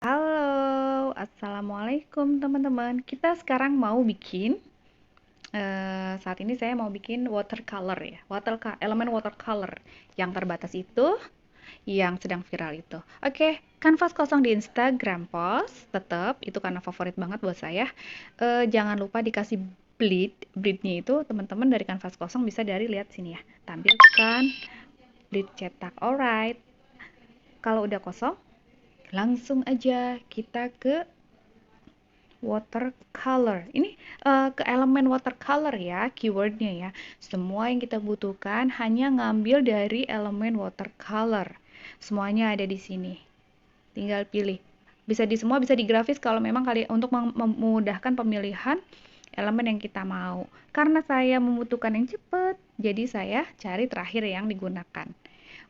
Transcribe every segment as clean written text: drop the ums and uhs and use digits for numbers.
Halo, assalamualaikum teman-teman. Kita sekarang mau bikin, saat ini saya mau bikin watercolor ya, elemen watercolor yang terbatas itu, yang sedang viral itu. Oke, kanvas kosong di Instagram post, tetap itu karena favorit banget buat saya. Jangan lupa dikasih bleednya itu teman-teman dari kanvas kosong bisa dari lihat sini ya. Tampilkan bleed cetak, alright. Kalau udah kosong, langsung aja kita ke watercolor. Ini ke elemen watercolor ya, keywordnya ya. Semua yang kita butuhkan hanya ngambil dari elemen watercolor. Semuanya ada di sini. Tinggal pilih. Bisa di semua, bisa di grafis kalau memang kali untuk memudahkan pemilihan elemen yang kita mau. Karena saya membutuhkan yang cepat, jadi saya cari terakhir yang digunakan.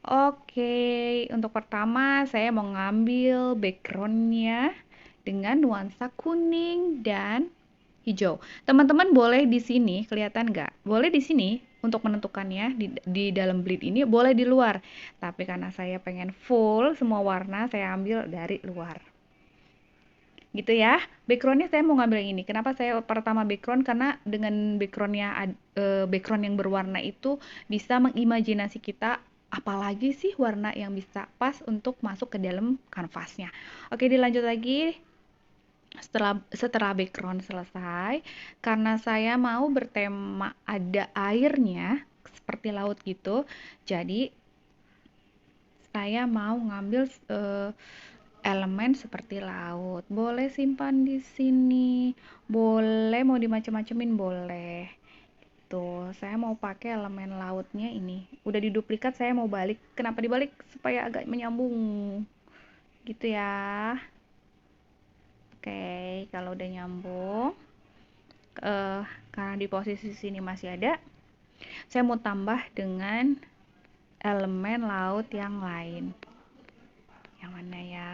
Oke, untuk pertama saya mau ngambil backgroundnya dengan nuansa kuning dan hijau. Teman-teman boleh di sini, kelihatan nggak? Boleh di sini untuk menentukannya di dalam bleed ini, boleh di luar. Tapi karena saya pengen full semua warna, saya ambil dari luar. Gitu ya. Backgroundnya saya mau ngambil yang ini. Kenapa saya pertama background? Karena dengan background yang berwarna itu bisa mengimajinasi kita apalagi sih warna yang bisa pas untuk masuk ke dalam kanvasnya. Oke, dilanjut lagi. Setelah background selesai, karena saya mau bertema ada airnya seperti laut gitu, jadi saya mau ngambil elemen seperti laut. Boleh simpan di sini, boleh mau dimacem-macemin boleh. Tuh, saya mau pakai elemen lautnya ini. Udah diduplikat, saya mau balik. Kenapa dibalik? Supaya agak menyambung. Gitu ya. Oke, kalau udah nyambung, karena di posisi sini masih ada, saya mau tambah dengan elemen laut yang lain. Yang mana ya?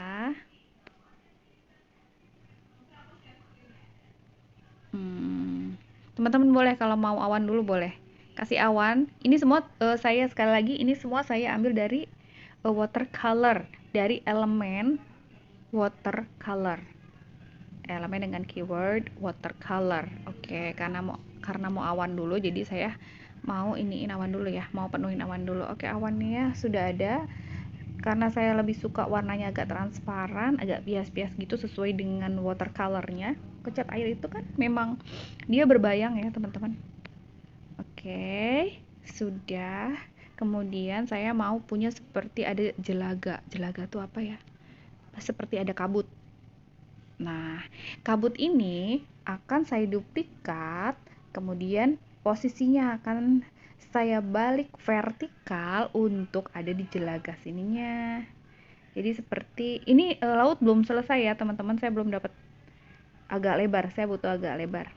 Teman-teman boleh kalau mau awan dulu boleh. Kasih awan. Ini semua saya sekali lagi ini semua saya ambil dari watercolor, dari elemen watercolor. Elemen dengan keyword watercolor. Oke, karena mau awan dulu jadi saya mau iniin awan dulu ya, mau penuhin awan dulu. Oke, awannya sudah ada. Karena saya lebih suka warnanya agak transparan, agak bias-bias gitu sesuai dengan watercolornya. Kecat air itu kan memang dia berbayang ya teman-teman. Oke, sudah. Kemudian saya mau punya seperti ada jelaga. Jelaga tuh apa ya? Seperti ada kabut. Nah, kabut ini akan saya duplikat, kemudian posisinya akan saya balik vertikal untuk ada di jelaga sininya. Jadi seperti ini laut belum selesai ya teman-teman, saya belum dapat agak lebar, saya butuh agak lebar.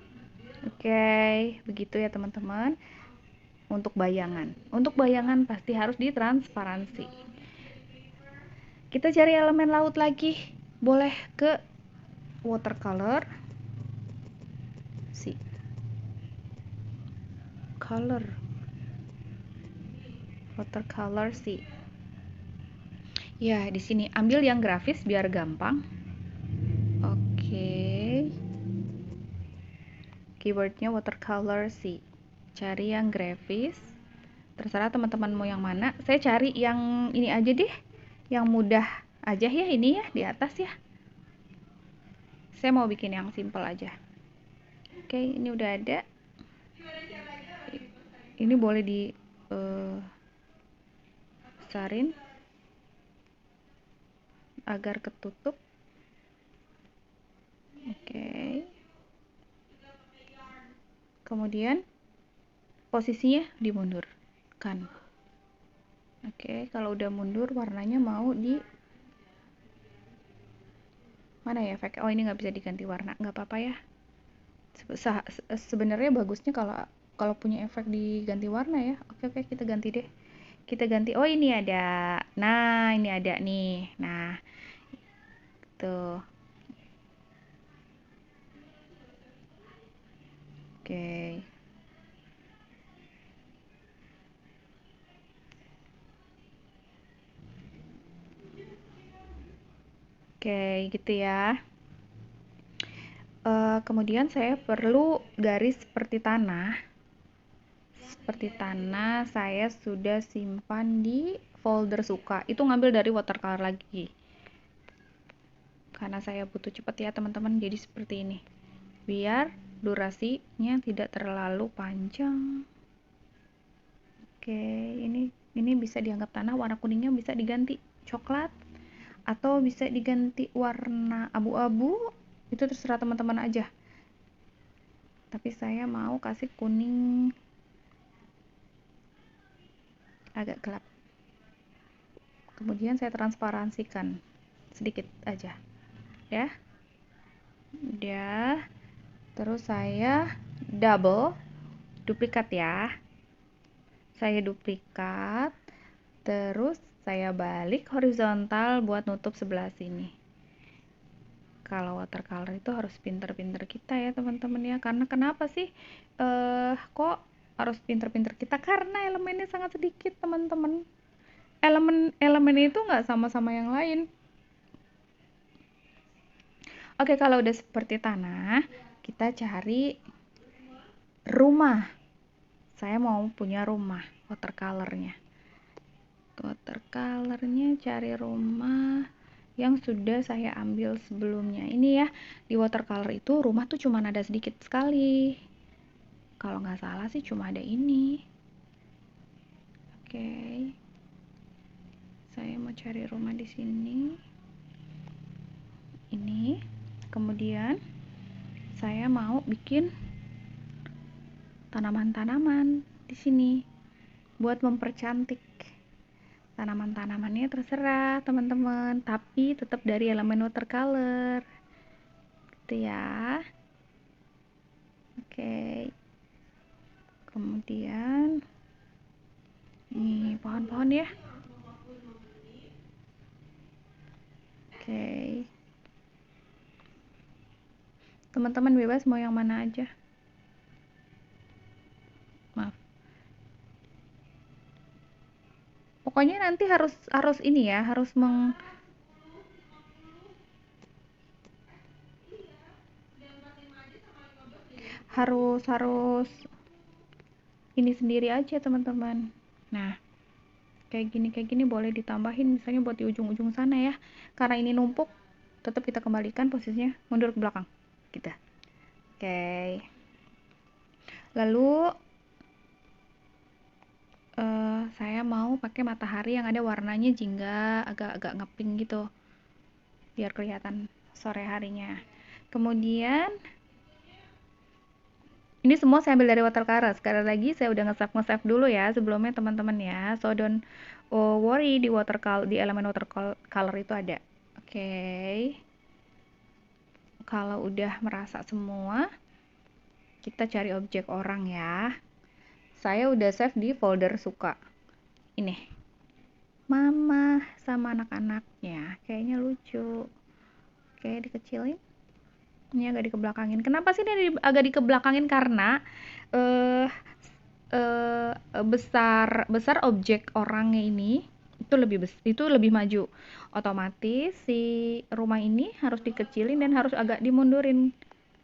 Oke, begitu ya teman-teman. Untuk bayangan pasti harus ditransparansi. Kita cari elemen laut lagi. Boleh ke watercolor. Si color. Watercolor si. Ya, di sini ambil yang grafis biar gampang. Oke. Keywordnya watercolor si. Cari yang grafis. Terserah teman-teman mau yang mana. Saya cari yang ini aja deh, yang mudah aja ya, ini ya di atas ya. Saya mau bikin yang simple aja. Oke, ini udah ada. Ini boleh di besarin agar ketutup. Oke, kemudian posisinya dimundurkan. Oke, kalau udah mundur warnanya mau di mana ya efek? Oh, ini nggak bisa diganti warna, nggak apa-apa ya. Sebenarnya bagusnya kalau kalau punya efek diganti warna ya. Oke, oke, kita ganti deh. Kita ganti. Oh, ini ada. Nah, ini ada nih. Nah, tuh. Oke. Oke, gitu ya. Kemudian saya perlu garis seperti tanah. Seperti tanah saya sudah simpan di folder suka. Itu ngambil dari watercolor lagi. Karena saya butuh cepat ya teman-teman, jadi seperti ini. Biar durasinya tidak terlalu panjang. Oke, ini bisa dianggap tanah, warna kuningnya bisa diganti coklat atau bisa diganti warna abu-abu, itu terserah teman-teman aja. Tapi saya mau kasih kuning agak gelap. Kemudian saya transparansikan sedikit aja ya. Udah. Terus saya double duplikat ya. Saya duplikat, terus saya balik horizontal buat nutup sebelah sini. Kalau watercolor itu harus pinter-pinter kita ya teman-teman ya. Karena kenapa sih kok harus pinter-pinter kita? Karena elemennya sangat sedikit teman-teman. Elemen itu nggak sama-sama yang lain. Oke, kalau udah seperti tanah, kita cari rumah. Saya mau punya rumah watercolornya. Watercolornya cari rumah yang sudah saya ambil sebelumnya. Ini ya, di watercolor itu rumah tuh cuma ada sedikit sekali. Kalau nggak salah sih cuma ada ini. Oke, saya mau cari rumah di sini. Ini, kemudian saya mau bikin tanaman-tanaman di sini buat mempercantik. Tanaman-tanamannya terserah teman-teman, tapi tetap dari elemen watercolor gitu ya. Oke, kemudian ini pohon-pohon ya. Oke, teman-teman bebas mau yang mana aja. Maaf, pokoknya nanti harus ini ya, harus ini sendiri aja teman-teman. Nah, kayak gini boleh ditambahin misalnya buat di ujung-ujung sana ya. Karena ini numpuk, tetap kita kembalikan posisinya mundur ke belakang kita. Oke. Lalu saya mau pakai matahari yang ada warnanya jingga, agak-agak ngepink gitu biar kelihatan sore harinya. Kemudian ini semua saya ambil dari watercolor. Sekali lagi saya udah nge-save dulu ya sebelumnya teman-teman ya. So don't worry, di watercolor, di elemen watercolor itu ada. Oke. Kalau udah merasa semua, kita cari objek orang ya. Saya udah save di folder suka. Ini. Mama sama anak-anaknya. Kayaknya lucu. Oke, dikecilin. Ini agak dikebelakangin. Kenapa sih ini agak dikebelakangin? Karena besar objek orangnya ini itu lebih maju. Otomatis si rumah ini harus dikecilin dan harus agak dimundurin.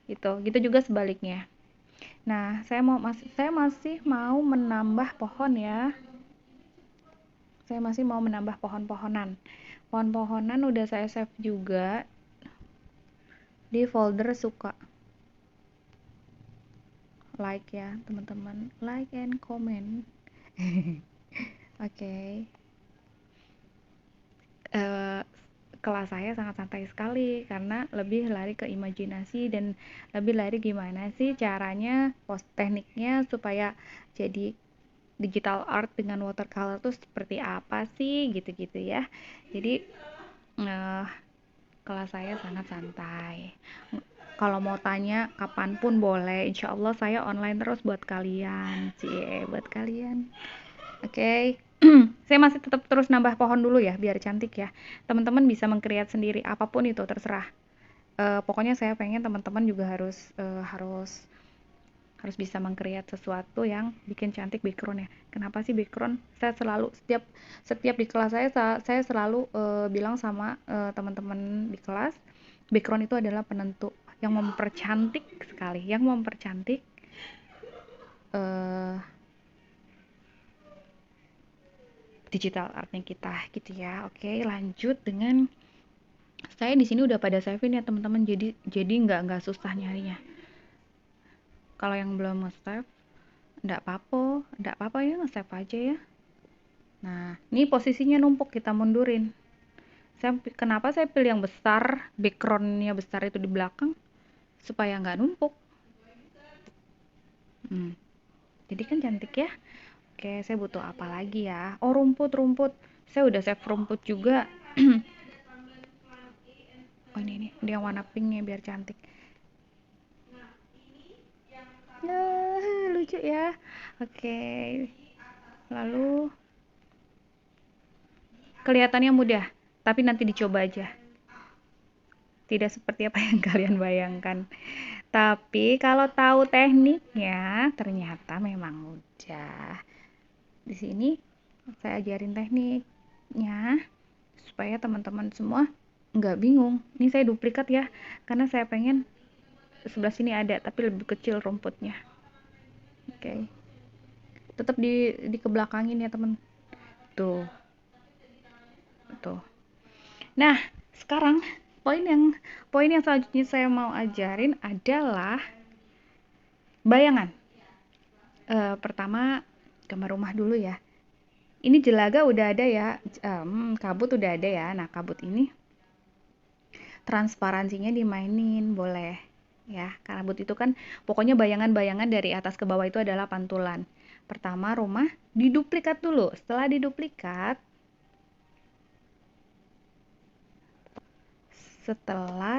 Gitu juga sebaliknya. Nah, saya masih mau menambah pohon ya. Saya masih mau menambah pohon-pohonan. Pohon-pohonan udah saya save juga di folder suka. Like ya, teman-teman. Like and comment. Oke. Kelas saya sangat santai sekali karena lebih lari ke imajinasi dan lebih lari gimana sih caranya, tekniknya supaya jadi digital art dengan watercolor tuh seperti apa sih gitu-gitu ya. Jadi kelas saya sangat santai. Kalau mau tanya kapanpun boleh, insya Allah saya online terus buat kalian, buat kalian. Oke. Saya masih tetap terus nambah pohon dulu ya biar cantik ya. Teman-teman bisa mengcreate sendiri apapun itu terserah. Pokoknya saya pengen teman-teman juga harus harus bisa mengcreate sesuatu yang bikin cantik background ya. Kenapa sih background? Saya selalu setiap di kelas saya selalu bilang sama teman-teman di kelas, background itu adalah penentu yang mempercantik sekali, yang mempercantik eh, digital artnya kita gitu ya. Oke, lanjut dengan saya di sini udah pada save ya teman-teman, jadi nggak susah nyarinya. Kalau yang belum nge-save, nggak apa-apa ya, nge-save aja ya. Nah, ini posisinya numpuk, kita mundurin. Kenapa saya pilih yang besar, backgroundnya besar itu di belakang, supaya nggak numpuk. Jadi kan cantik ya. Oke, saya butuh apa lagi ya? Oh, rumput. Saya udah save rumput juga. Oh, ini yang warna pinknya biar cantik. Lucu ya. Oke. Lalu kelihatannya mudah, tapi nanti dicoba aja. Tidak seperti apa yang kalian bayangkan. Tapi kalau tahu tekniknya, ternyata memang mudah. Di sini saya ajarin tekniknya supaya teman-teman semua nggak bingung. Ini saya duplikat ya, karena saya pengen sebelah sini ada, tapi lebih kecil rumputnya. Oke. Tetap dikebelakangin ya teman. Tuh. Tuh. Nah, sekarang poin yang selanjutnya saya mau ajarin adalah bayangan. Pertama gambar rumah dulu ya. Ini jelaga udah ada ya, kabut udah ada ya. Nah, kabut ini transparansinya dimainin boleh ya. Kabut itu kan pokoknya bayangan-bayangan dari atas ke bawah itu adalah pantulan. Pertama rumah diduplikat dulu. Setelah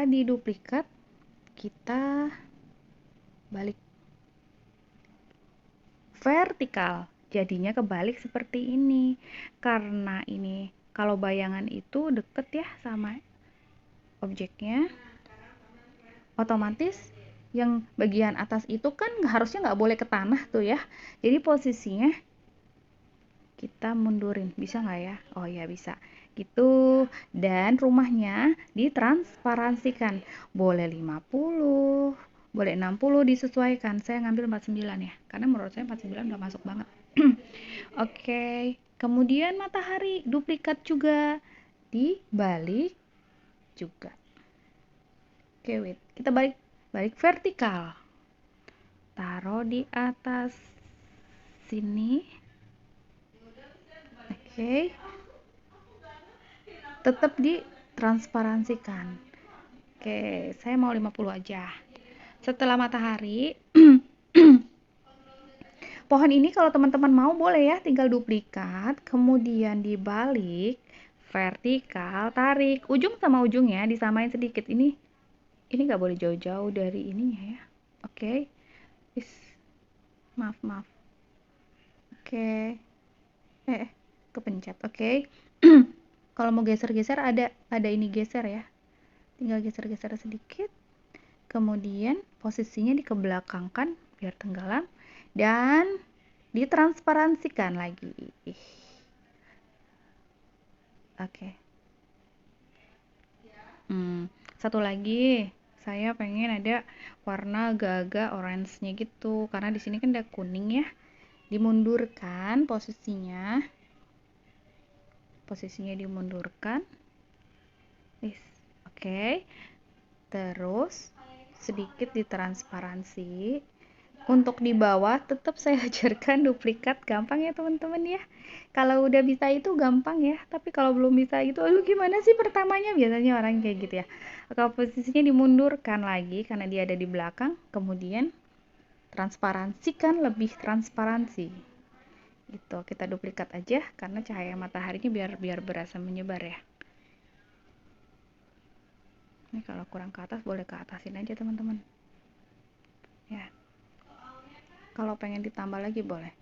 diduplikat kita balik vertikal, jadinya kebalik seperti ini. Karena ini kalau bayangan itu deket ya sama objeknya, otomatis yang bagian atas itu kan harusnya nggak boleh ke tanah tuh ya. Jadi posisinya kita mundurin, bisa nggak ya? Oh ya bisa gitu. Dan rumahnya ditransparansikan, boleh 50, boleh 60, disesuaikan. Saya ngambil 49 ya, karena menurut saya 49 udah masuk banget. Oke, kemudian matahari duplikat juga, dibalik juga. Oke, wait, kita balik vertikal, taruh di atas sini. Oke, tetap ditransparansikan. Oke, saya mau 50 aja. Setelah matahari, pohon ini kalau teman-teman mau boleh ya, tinggal duplikat, kemudian dibalik, vertikal, tarik, ujung sama ujungnya disamain sedikit. Ini nggak boleh jauh-jauh dari ininya ya. Oke, maaf. Oke, kepencet. Oke. Kalau mau geser-geser ada ini geser ya. Tinggal geser-geser sedikit. Kemudian posisinya dikebelakangkan biar tenggelam dan ditransparansikan lagi. Oke. Satu lagi, saya pengen ada warna agak-agak orange-nya gitu, karena di sini kan ada kuning ya. Dimundurkan posisinya. Dimundurkan. Oke. Terus sedikit ditransparansi. Untuk di bawah tetap saya ajarkan duplikat, gampang ya teman-teman ya. Kalau udah bisa itu gampang ya, tapi kalau belum bisa itu aduh gimana sih pertamanya, biasanya orang kayak gitu ya. Kalau posisinya dimundurkan lagi karena dia ada di belakang, kemudian transparansikan, lebih transparansi. Gitu, kita duplikat aja karena cahaya mataharinya biar berasa menyebar ya. Ini kalau kurang ke atas boleh ke atasin aja teman-teman. Ya. Kalau pengen ditambah lagi boleh.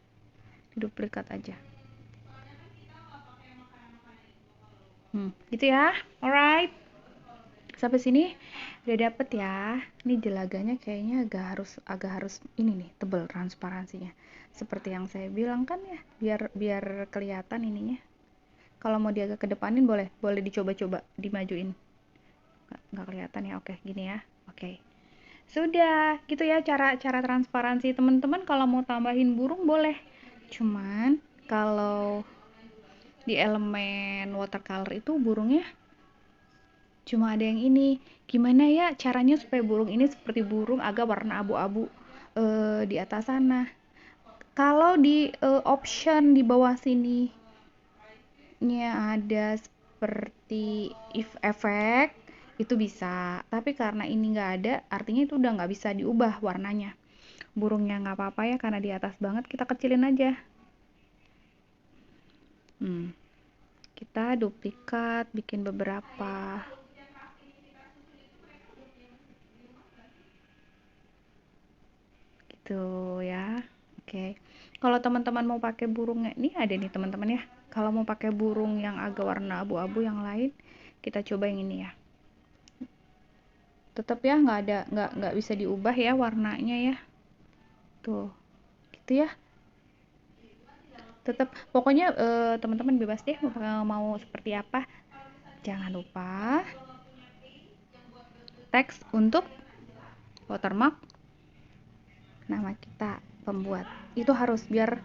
Duplikat aja. Gitu ya. Alright. Sampai sini udah dapet ya. Ini jelaganya kayaknya agak harus ini nih, tebel transparansinya. Seperti yang saya bilang kan ya, biar kelihatan ininya. Kalau mau dia agak kedepanin boleh dicoba-coba dimajuin. Nggak kelihatan ya. Oke, gini ya. Oke. Sudah, gitu ya cara transparansi. Teman-teman kalau mau tambahin burung boleh. Cuman kalau di elemen watercolor itu burungnya cuma ada yang ini. Gimana ya caranya supaya burung ini seperti burung agak warna abu-abu di atas sana. Kalau di option di bawah sini nya ada seperti if efek itu bisa, tapi karena ini nggak ada artinya itu udah nggak bisa diubah warnanya. Burungnya nggak apa-apa ya karena di atas banget, kita kecilin aja. Kita duplikat bikin beberapa gitu ya. Oke, kalau teman-teman mau pakai burungnya ini ada nih teman-teman ya, kalau mau pakai burung yang agak warna abu-abu yang lain kita coba yang ini ya. Tetap ya nggak bisa diubah ya warnanya ya, tuh gitu ya. Tetap pokoknya teman-teman bebas deh mau seperti apa. Jangan lupa teks untuk watermark nama kita pembuat itu harus, biar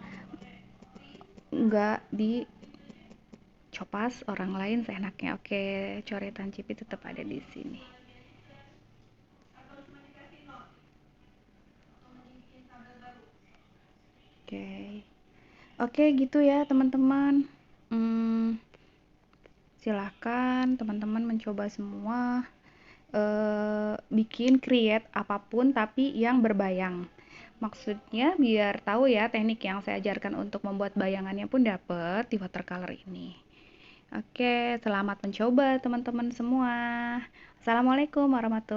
nggak dicopas orang lain seenaknya. Oke, coretan Cipi tetap ada di sini. Oke gitu ya teman-teman. Silahkan teman-teman mencoba semua, bikin create apapun tapi yang berbayang. Maksudnya biar tahu ya teknik yang saya ajarkan untuk membuat bayangannya pun dapet di watercolor ini. Oke, selamat mencoba teman-teman semua. Assalamualaikum warahmatullahi wabarakatuh.